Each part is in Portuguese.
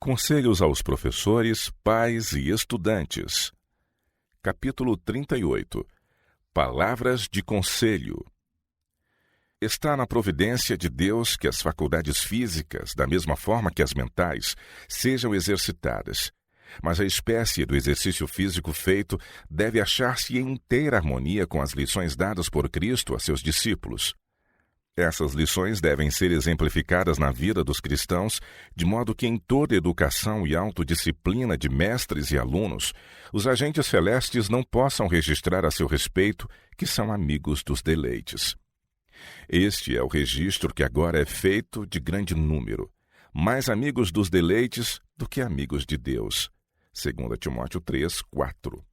Conselhos aos professores, pais e estudantes. Capítulo 38. Palavras de conselho. Está na providência de Deus que as faculdades físicas, da mesma forma que as mentais, sejam exercitadas. Mas a espécie do exercício físico feito deve achar-se em inteira harmonia com as lições dadas por Cristo a seus discípulos. Essas lições devem ser exemplificadas na vida dos cristãos, de modo que em toda educação e autodisciplina de mestres e alunos, os agentes celestes não possam registrar a seu respeito que são amigos dos deleites. Este é o registro que agora é feito de grande número, mais amigos dos deleites do que amigos de Deus. 2 Timóteo 3, 4.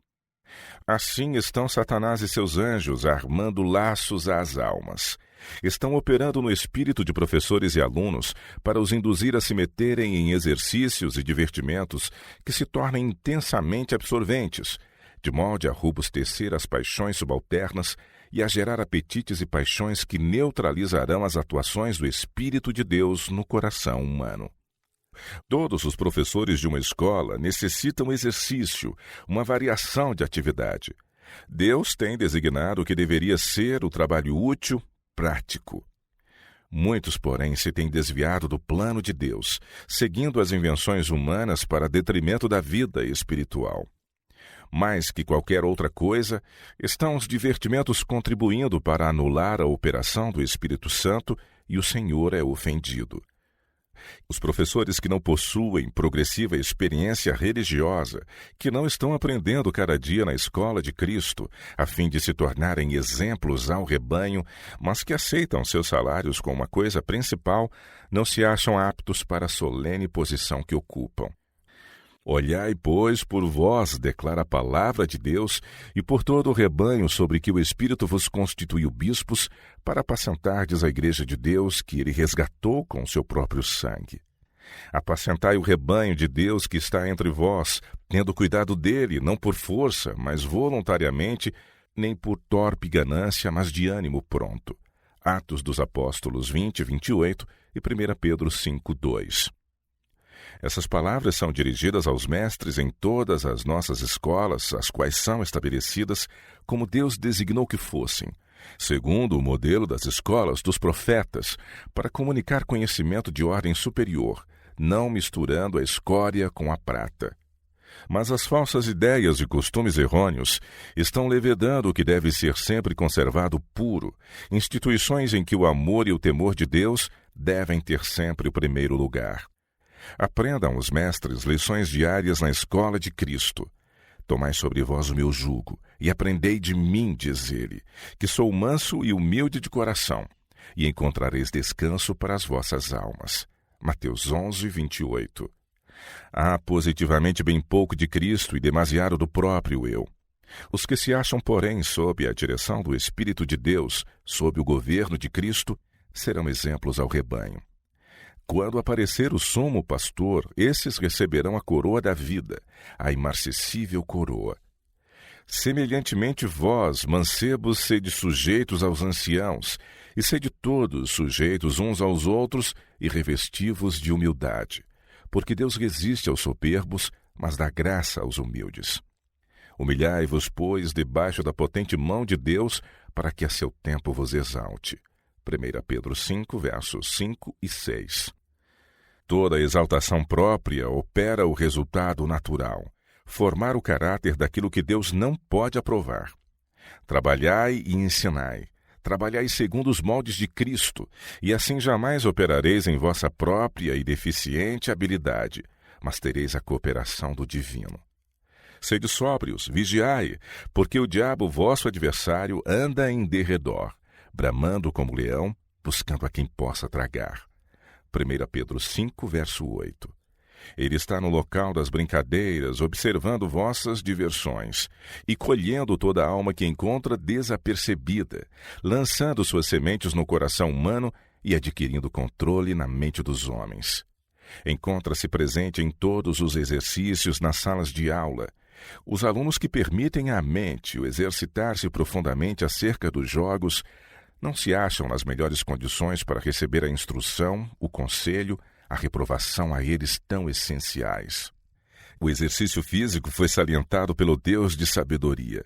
Assim estão Satanás e seus anjos armando laços às almas. Estão operando no espírito de professores e alunos para os induzir a se meterem em exercícios e divertimentos que se tornem intensamente absorventes, de modo a robustecer as paixões subalternas e a gerar apetites e paixões que neutralizarão as atuações do Espírito de Deus no coração humano. Todos os professores de uma escola necessitam exercício, uma variação de atividade. Deus tem designado o que deveria ser o trabalho útil, prático. Muitos, porém, se têm desviado do plano de Deus, seguindo as invenções humanas para detrimento da vida espiritual. Mais que qualquer outra coisa, estão os divertimentos contribuindo para anular a operação do Espírito Santo e o Senhor é ofendido. Os professores que não possuem progressiva experiência religiosa, que não estão aprendendo cada dia na escola de Cristo, a fim de se tornarem exemplos ao rebanho, mas que aceitam seus salários como uma coisa principal, não se acham aptos para a solene posição que ocupam. Olhai, pois, por vós, declara a palavra de Deus, e por todo o rebanho sobre que o Espírito vos constituiu bispos, para apacentardes a igreja de Deus, que ele resgatou com o seu próprio sangue. Apacentai o rebanho de Deus que está entre vós, tendo cuidado dele, não por força, mas voluntariamente, nem por torpe ganância, mas de ânimo pronto. Atos dos Apóstolos 20, 28 e 1 Pedro 5, 2. Essas palavras são dirigidas aos mestres em todas as nossas escolas, as quais são estabelecidas como Deus designou que fossem, segundo o modelo das escolas dos profetas, para comunicar conhecimento de ordem superior, não misturando a escória com a prata. Mas as falsas ideias e costumes errôneos estão levedando o que deve ser sempre conservado puro, instituições em que o amor e o temor de Deus devem ter sempre o primeiro lugar. Aprendam os mestres lições diárias na escola de Cristo. Tomai sobre vós o meu jugo, e aprendei de mim, diz ele, que sou manso e humilde de coração, e encontrareis descanso para as vossas almas. Mateus 11, 28. Há positivamente bem pouco de Cristo e demasiado do próprio eu. Os que se acham, porém, sob a direção do Espírito de Deus, sob o governo de Cristo, serão exemplos ao rebanho. Quando aparecer o sumo pastor, esses receberão a coroa da vida, a imarcessível coroa. Semelhantemente vós, mancebos, sede sujeitos aos anciãos, e sede todos sujeitos uns aos outros e revestivos de humildade, porque Deus resiste aos soberbos, mas dá graça aos humildes. Humilhai-vos, pois, debaixo da potente mão de Deus, para que a seu tempo vos exalte. 1 Pedro 5, versos 5 e 6. Toda exaltação própria opera o resultado natural, formar o caráter daquilo que Deus não pode aprovar. Trabalhai e ensinai, trabalhai segundo os moldes de Cristo, e assim jamais operareis em vossa própria e deficiente habilidade, mas tereis a cooperação do divino. Sede sóbrios, vigiai, porque o diabo, vosso adversário, anda em derredor, bramando como leão, buscando a quem possa tragar. 1 Pedro 5, verso 8. Ele está no local das brincadeiras, observando vossas diversões, e colhendo toda a alma que encontra desapercebida, lançando suas sementes no coração humano e adquirindo controle na mente dos homens. Encontra-se presente em todos os exercícios nas salas de aula. Os alunos que permitem à mente o exercitar-se profundamente acerca dos jogos não se acham nas melhores condições para receber a instrução, o conselho, a reprovação a eles tão essenciais. O exercício físico foi salientado pelo Deus de sabedoria.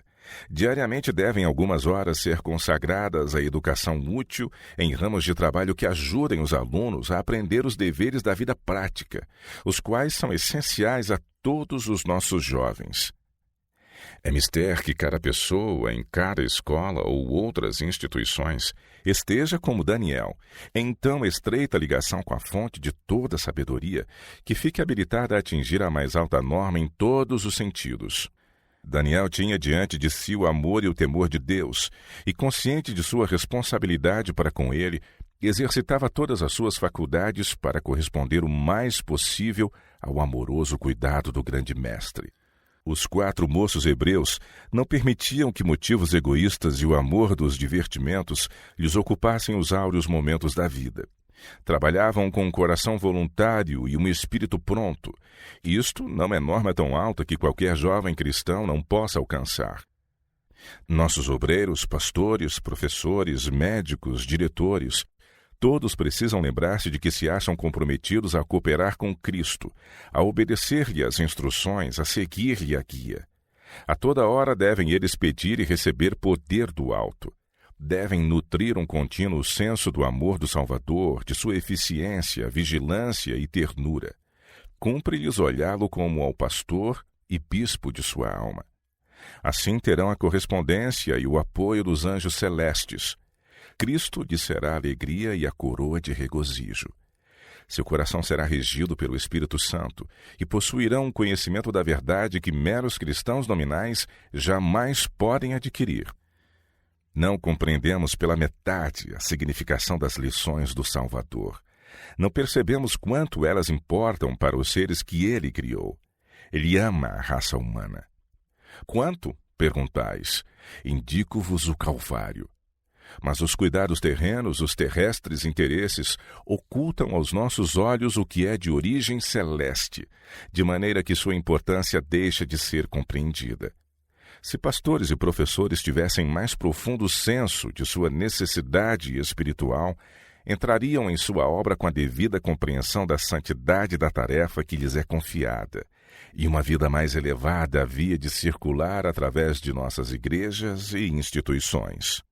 Diariamente devem algumas horas ser consagradas à educação útil em ramos de trabalho que ajudem os alunos a aprender os deveres da vida prática, os quais são essenciais a todos os nossos jovens. É mister que cada pessoa, em cada escola ou outras instituições, esteja como Daniel, em tão estreita ligação com a fonte de toda a sabedoria, que fique habilitada a atingir a mais alta norma em todos os sentidos. Daniel tinha diante de si o amor e o temor de Deus, e consciente de sua responsabilidade para com ele, exercitava todas as suas faculdades para corresponder o mais possível ao amoroso cuidado do grande mestre. Os 4 moços hebreus não permitiam que motivos egoístas e o amor dos divertimentos lhes ocupassem os áureos momentos da vida. Trabalhavam com um coração voluntário e um espírito pronto. Isto não é norma tão alta que qualquer jovem cristão não possa alcançar. Nossos obreiros, pastores, professores, médicos, diretores, todos precisam lembrar-se de que se acham comprometidos a cooperar com Cristo, a obedecer-lhe as instruções, a seguir-lhe a guia. A toda hora devem eles pedir e receber poder do alto. Devem nutrir um contínuo senso do amor do Salvador, de sua eficiência, vigilância e ternura. Cumpre-lhes olhá-lo como ao pastor e bispo de sua alma. Assim terão a correspondência e o apoio dos anjos celestes. Cristo lhes será a alegria e a coroa de regozijo. Seu coração será regido pelo Espírito Santo e possuirão um conhecimento da verdade que meros cristãos nominais jamais podem adquirir. Não compreendemos pela metade a significação das lições do Salvador. Não percebemos quanto elas importam para os seres que ele criou. Ele ama a raça humana. Quanto? Perguntais. Indico-vos o Calvário. Mas os cuidados terrenos, os terrestres interesses, ocultam aos nossos olhos o que é de origem celeste, de maneira que sua importância deixa de ser compreendida. Se pastores e professores tivessem mais profundo senso de sua necessidade espiritual, entrariam em sua obra com a devida compreensão da santidade da tarefa que lhes é confiada, e uma vida mais elevada havia de circular através de nossas igrejas e instituições.